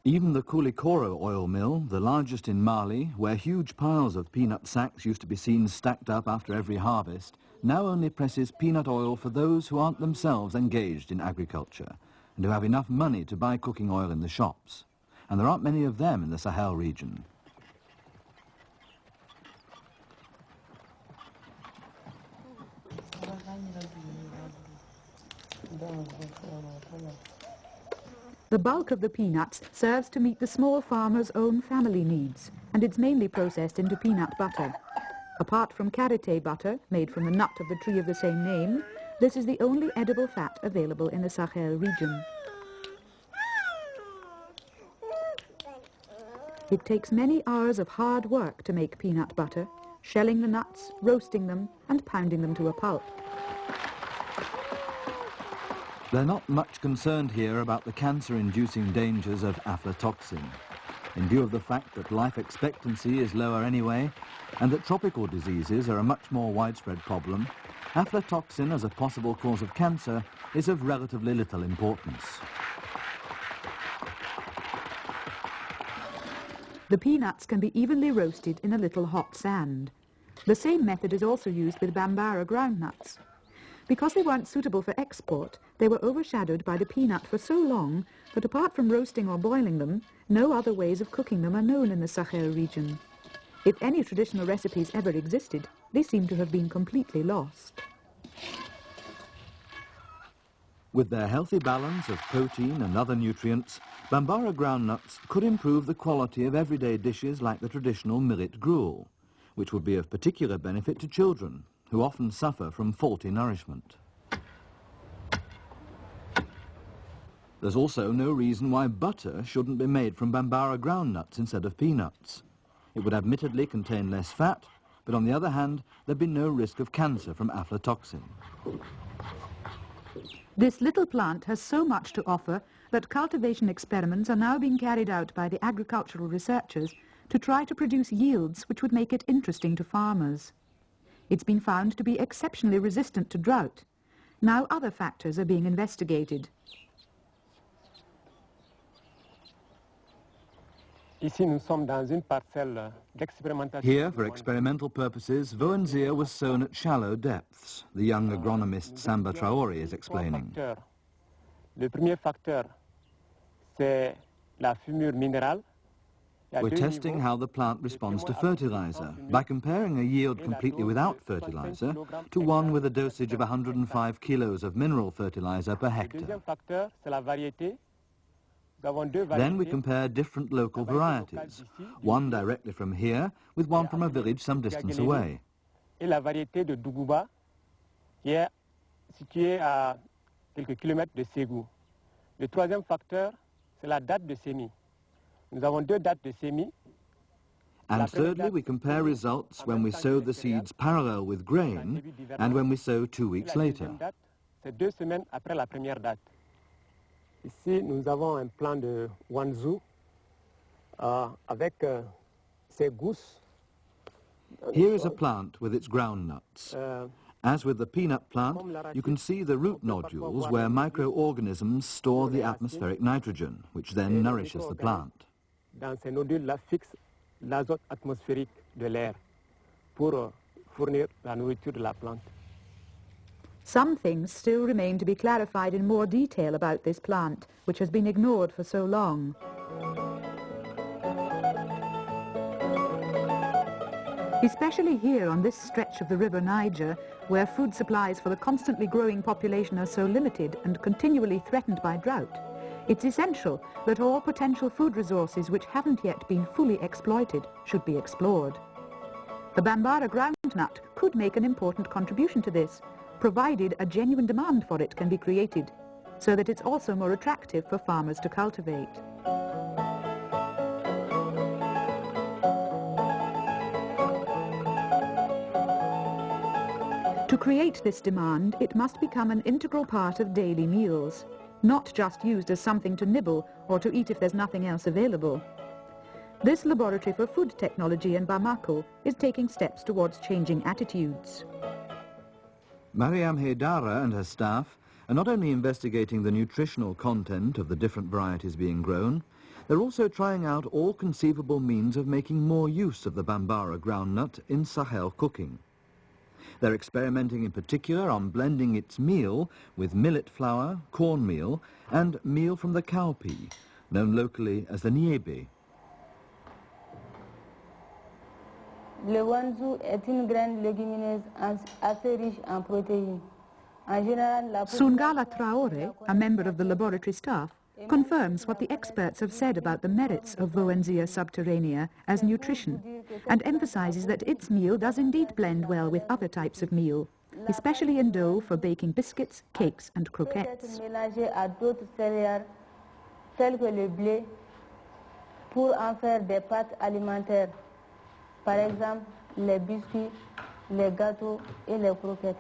Even the Koulikoro oil mill, the largest in Mali, where huge piles of peanut sacks used to be seen stacked up after every harvest, now only presses peanut oil for those who aren't themselves engaged in agriculture and who have enough money to buy cooking oil in the shops. And there aren't many of them in the Sahel region. The bulk of the peanuts serves to meet the small farmer's own family needs, and it's mainly processed into peanut butter. Apart from karité butter, made from the nut of the tree of the same name, this is the only edible fat available in the Sahel region. It takes many hours of hard work to make peanut butter, shelling the nuts, roasting them, and pounding them to a pulp. They're not much concerned here about the cancer-inducing dangers of aflatoxin. In view of the fact that life expectancy is lower anyway, and that tropical diseases are a much more widespread problem, aflatoxin as a possible cause of cancer is of relatively little importance. The peanuts can be evenly roasted in a little hot sand. The same method is also used with Bambara groundnuts. Because they weren't suitable for export, they were overshadowed by the peanut for so long that apart from roasting or boiling them, no other ways of cooking them are known in the Sahel region. If any traditional recipes ever existed, they seem to have been completely lost. With their healthy balance of protein and other nutrients, Bambara groundnuts could improve the quality of everyday dishes like the traditional millet gruel, which would be of particular benefit to children, who often suffer from faulty nourishment. There's also no reason why butter shouldn't be made from Bambara groundnuts instead of peanuts. It would admittedly contain less fat, but on the other hand, there'd be no risk of cancer from aflatoxin. This little plant has so much to offer that cultivation experiments are now being carried out by the agricultural researchers to try to produce yields which would make it interesting to farmers. It's been found to be exceptionally resistant to drought. Now other factors are being investigated. Here, for experimental purposes, Voenzia was sown at shallow depths. The young agronomist Samba Traoré is explaining. We're testing how the plant responds to fertilizer by comparing a yield completely without fertilizer to one with a dosage of 105 kilos of mineral fertilizer per hectare. Then we compare different local varieties, one directly from here with one from a village some distance away. La variété de Dougouba, qui est située à quelques kilomètres de Ségou. Le troisième facteur, c'est la date de semis. Nous avons deux dates de semis. And thirdly, we compare results when we sow the seeds parallel with grain and when we sow 2 weeks later. C'est 2 semaines après la première date. Ici, nous avons un plan de Wanzhou avec ses gousses. Here is a plant with its groundnuts. As with the peanut plant, you can see the root nodules where microorganisms store the atmospheric nitrogen, which then nourishes the plant. Dans ces nodules-là fixe l'azote atmosphérique de l'air pour fournir la nourriture de la plante. Some things still remain to be clarified in more detail about this plant, which has been ignored for so long. Especially here on this stretch of the River Niger, where food supplies for the constantly growing population are so limited and continually threatened by drought, it's essential that all potential food resources which haven't yet been fully exploited should be explored. The Bambara groundnut could make an important contribution to this, provided a genuine demand for it can be created, so that it's also more attractive for farmers to cultivate. To create this demand, it must become an integral part of daily meals, not just used as something to nibble or to eat if there's nothing else available. This laboratory for food technology in Bamako is taking steps towards changing attitudes. Mariam Haidara and her staff are not only investigating the nutritional content of the different varieties being grown, They're also trying out all conceivable means of making more use of the Bambara groundnut in Sahel cooking. They're experimenting in particular on blending its meal with millet flour, cornmeal, and meal from the cowpea, known locally as the niébé. Le wanzou est une graine légumineuse assez riche en protéines. En général, la Sungala Traore, a member of the laboratory staff, confirms what the experts have said about the merits of Vowenzia subterranea as nutrition, and emphasizes that its meal does indeed blend well with other types of meal, especially in dough for baking biscuits, cakes and croquettes. mélangée à d'autres céréales telles que le blé pour en faire des pâtes alimentaires. Par exemple, les biscuits, les gâteaux et les croquettes.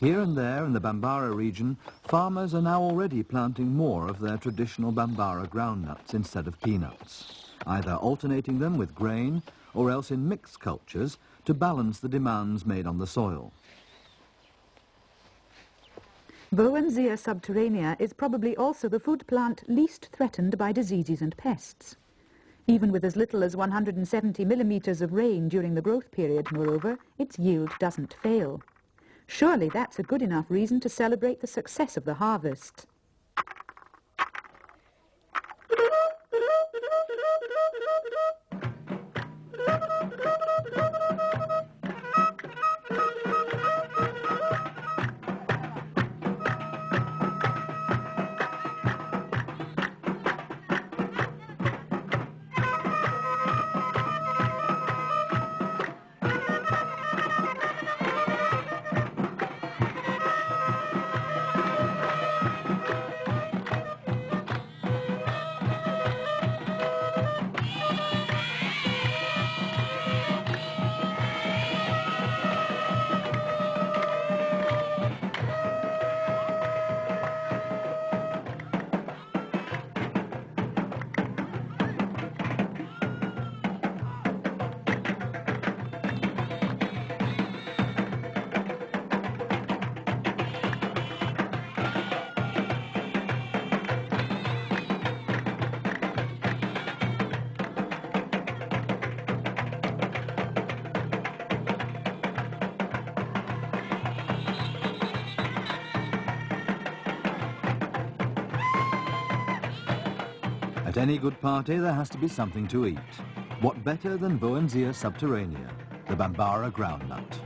Here and there in the Bambara region, farmers are now already planting more of their traditional Bambara groundnuts instead of peanuts, either alternating them with grain or else in mixed cultures to balance the demands made on the soil. Vowenzia subterranea is probably also the food plant least threatened by diseases and pests. Even with as little as 170 millimeters of rain during the growth period, moreover, its yield doesn't fail. Surely that's a good enough reason to celebrate the success of the harvest. At any good party, there has to be something to eat. What better than Vowenzia subterranea, the Bambara groundnut?